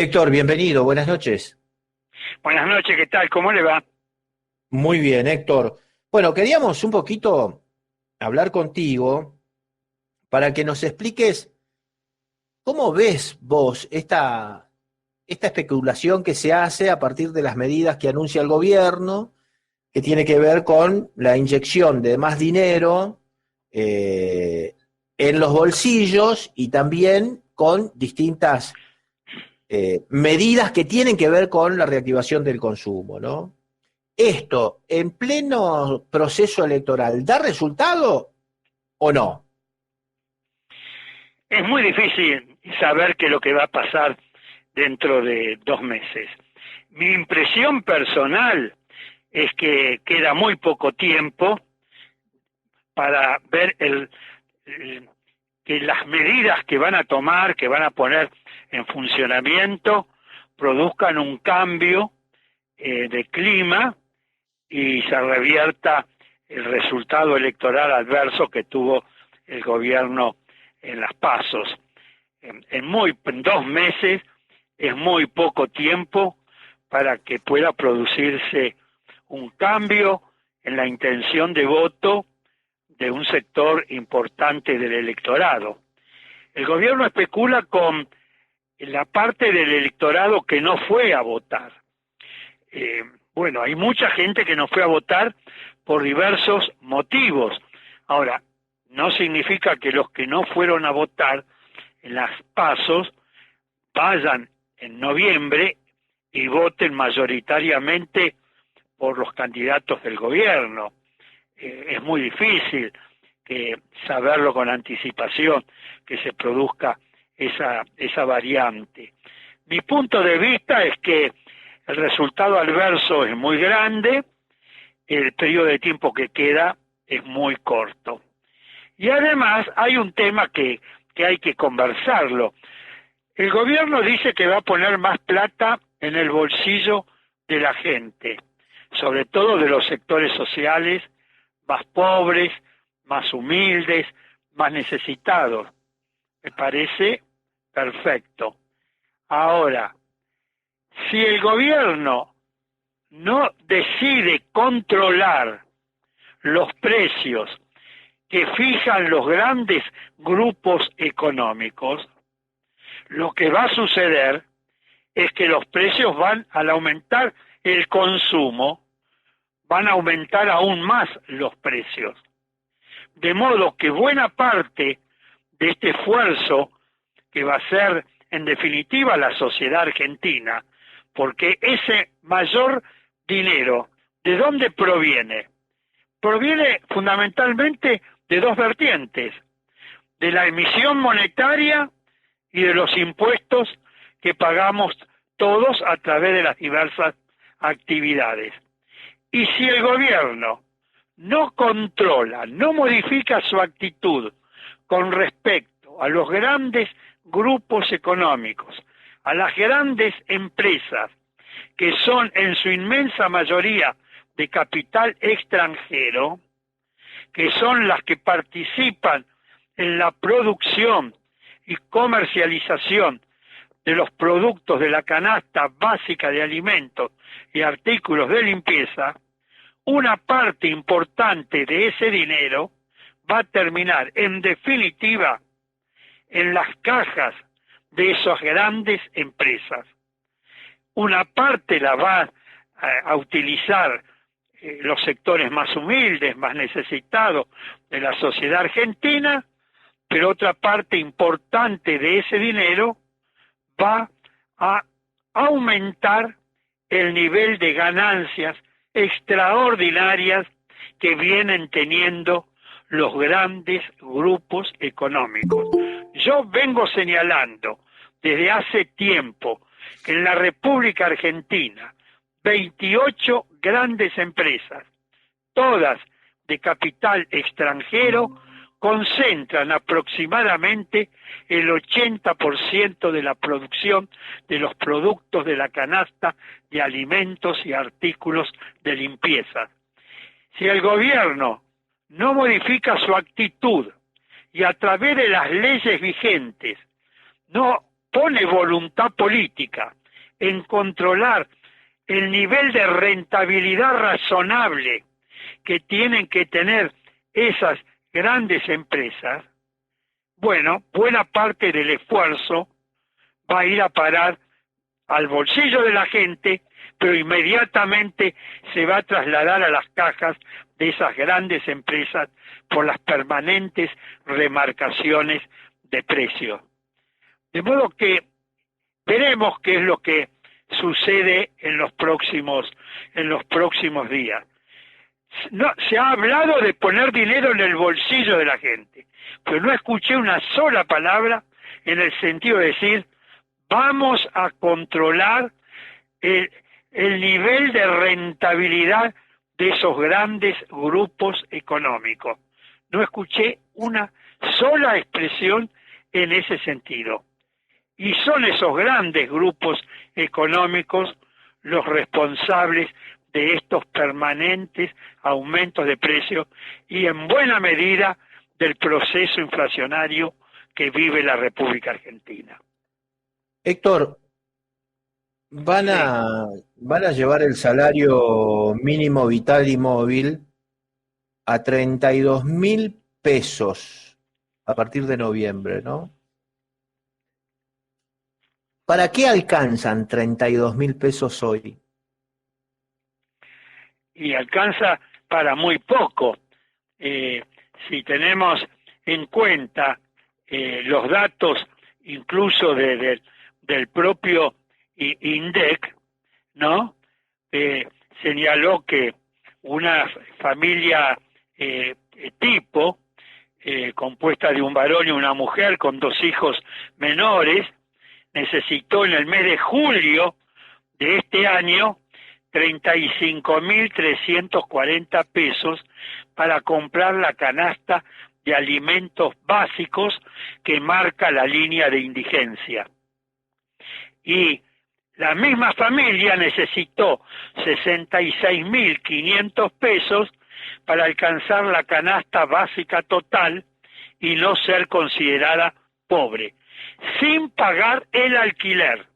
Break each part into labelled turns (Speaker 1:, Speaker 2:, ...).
Speaker 1: Héctor, bienvenido, buenas noches.
Speaker 2: Buenas noches, ¿qué tal? ¿Cómo le va?
Speaker 1: Muy bien, Héctor. Bueno, queríamos un poquito hablar contigo para que nos expliques cómo ves vos esta especulación que se hace a partir de las medidas que anuncia el gobierno, que tiene que ver con la inyección de más dinero eh, en los bolsillos y también con distintas medidas que tienen que ver con la reactivación del consumo, ¿no? ¿Esto en pleno proceso electoral da resultado o no?
Speaker 2: Es muy difícil saber qué es lo que va a pasar dentro de 2 meses. Mi impresión personal es que queda muy poco tiempo para ver que las medidas que van a tomar, que van a poner en funcionamiento, produzcan un cambio de clima y se revierta el resultado electoral adverso que tuvo el gobierno en las PASOs. En 2 meses es muy poco tiempo para que pueda producirse un cambio en la intención de voto de un sector importante del electorado. El gobierno especula con la parte del electorado que no fue a votar. Bueno, hay mucha gente que no fue a votar por diversos motivos. Ahora, no significa que los que no fueron a votar en las PASOs vayan en noviembre y voten mayoritariamente por los candidatos del gobierno. Es muy difícil saberlo con anticipación, que se produzca esa variante. Mi punto de vista es que el resultado adverso es muy grande, el periodo de tiempo que queda es muy corto. Y además hay un tema que hay que conversarlo. El gobierno dice que va a poner más plata en el bolsillo de la gente, sobre todo de los sectores sociales más pobres, más humildes, más necesitados. Me parece perfecto. Ahora, si el gobierno no decide controlar los precios que fijan los grandes grupos económicos, lo que va a suceder es que los precios al aumentar el consumo, van a aumentar aún más los precios. De modo que buena parte de este esfuerzo que va a ser en definitiva la sociedad argentina, porque ese mayor dinero, ¿de dónde proviene? Proviene fundamentalmente de dos vertientes, de la emisión monetaria y de los impuestos que pagamos todos a través de las diversas actividades. Y si el gobierno no controla, no modifica su actitud con respecto a los grandes grupos económicos, a las grandes empresas, que son en su inmensa mayoría de capital extranjero, que son las que participan en la producción y comercialización de los productos de la canasta básica de alimentos y artículos de limpieza, una parte importante de ese dinero va a terminar en definitiva en las cajas de esas grandes empresas. Una parte la va a utilizar los sectores más humildes, más necesitados de la sociedad argentina, pero otra parte importante de ese dinero va a aumentar el nivel de ganancias extraordinarias que vienen teniendo los grandes grupos económicos. Yo vengo señalando desde hace tiempo que en la República Argentina 28 grandes empresas, todas de capital extranjero, concentran aproximadamente el 80% de la producción de los productos de la canasta de alimentos y artículos de limpieza. Si el gobierno no modifica su actitud y a través de las leyes vigentes no pone voluntad política en controlar el nivel de rentabilidad razonable que tienen que tener esas grandes empresas, bueno, buena parte del esfuerzo va a ir a parar al bolsillo de la gente, pero inmediatamente se va a trasladar a las cajas de esas grandes empresas por las permanentes remarcaciones de precio. De modo que veremos qué es lo que sucede en los próximos días. No, se ha hablado de poner dinero en el bolsillo de la gente, pero no escuché una sola palabra en el sentido de decir vamos a controlar el nivel de rentabilidad de esos grandes grupos económicos. No escuché una sola expresión en ese sentido. Y son esos grandes grupos económicos los responsables de estos permanentes aumentos de precios y en buena medida del proceso inflacionario que vive la República Argentina.
Speaker 1: Héctor, van
Speaker 2: Sí.
Speaker 1: van a llevar el salario mínimo vital y móvil a 32.000 pesos a partir de noviembre, ¿no? ¿Para qué alcanzan 32.000 pesos hoy?
Speaker 2: Y alcanza para muy poco. Si tenemos en cuenta los datos incluso del propio INDEC, ¿no? Señaló que una familia tipo, compuesta de un varón y una mujer con 2 hijos menores, necesitó en el mes de julio de este año 35.340 pesos para comprar la canasta de alimentos básicos que marca la línea de indigencia. Y la misma familia necesitó 66.500 pesos para alcanzar la canasta básica total y no ser considerada pobre, sin pagar el alquiler,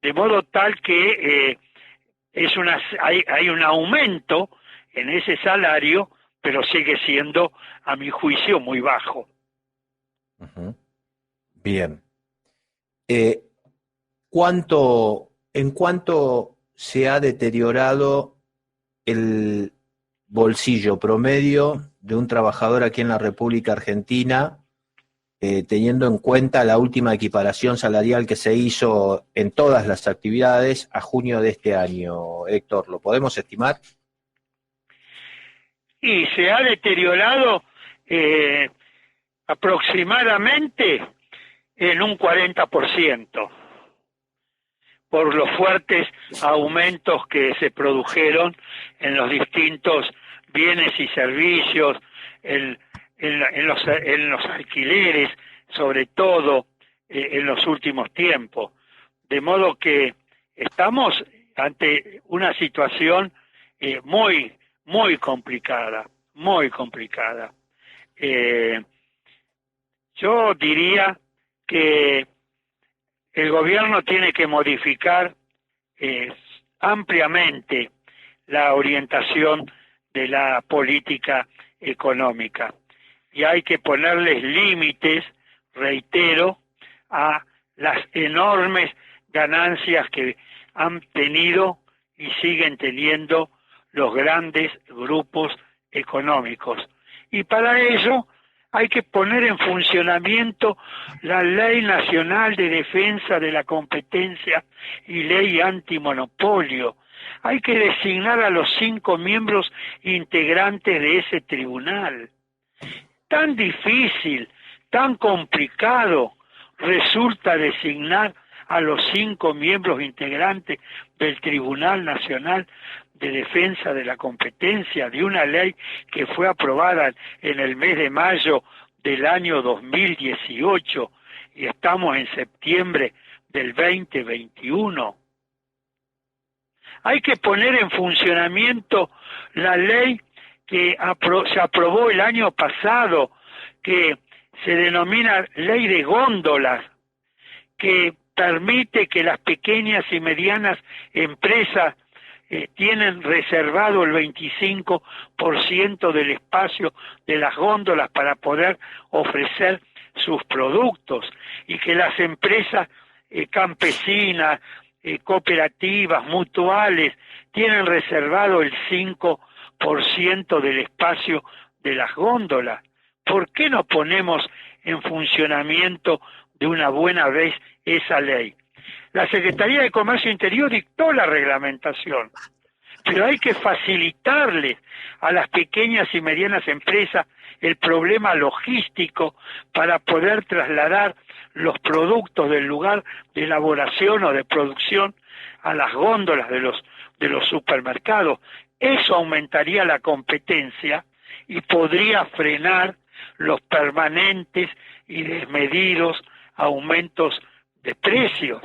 Speaker 2: de modo tal que hay un aumento en ese salario, pero sigue siendo, a mi juicio, muy bajo.
Speaker 1: Uh-huh. Bien. ¿En cuánto se ha deteriorado el bolsillo promedio de un trabajador aquí en la República Argentina, teniendo en cuenta la última equiparación salarial que se hizo en todas las actividades a junio de este año? Héctor, ¿lo podemos estimar?
Speaker 2: Y se ha deteriorado aproximadamente en un 40%, por los fuertes aumentos que se produjeron en los distintos bienes y servicios, en los alquileres, sobre todo en los últimos tiempos. De modo que estamos ante una situación muy, muy complicada, muy complicada. Yo diría que el gobierno tiene que modificar ampliamente la orientación de la política económica y hay que ponerles límites, reitero, a las enormes ganancias que han tenido y siguen teniendo los grandes grupos económicos. Y para ello hay que poner en funcionamiento la Ley Nacional de Defensa de la Competencia y Ley Antimonopolio. Hay que designar a los 5 miembros integrantes de ese tribunal. Tan difícil, tan complicado resulta designar a los 5 miembros integrantes del Tribunal Nacional de Defensa de la Competencia, de una ley que fue aprobada en el mes de mayo del año 2018 y estamos en septiembre del 2021. Hay que poner en funcionamiento la ley que se aprobó el año pasado, que se denomina ley de góndolas, que permite que las pequeñas y medianas empresas tienen reservado el 25% del espacio de las góndolas para poder ofrecer sus productos, y que las empresas campesinas, cooperativas, mutuales, tienen reservado el 5% del espacio de las góndolas. ¿Por qué no ponemos en funcionamiento de una buena vez esa ley? La Secretaría de Comercio Interior dictó la reglamentación, pero hay que facilitarles a las pequeñas y medianas empresas el problema logístico para poder trasladar los productos del lugar de elaboración o de producción a las góndolas de los supermercados. Eso aumentaría la competencia y podría frenar los permanentes y desmedidos aumentos de precios.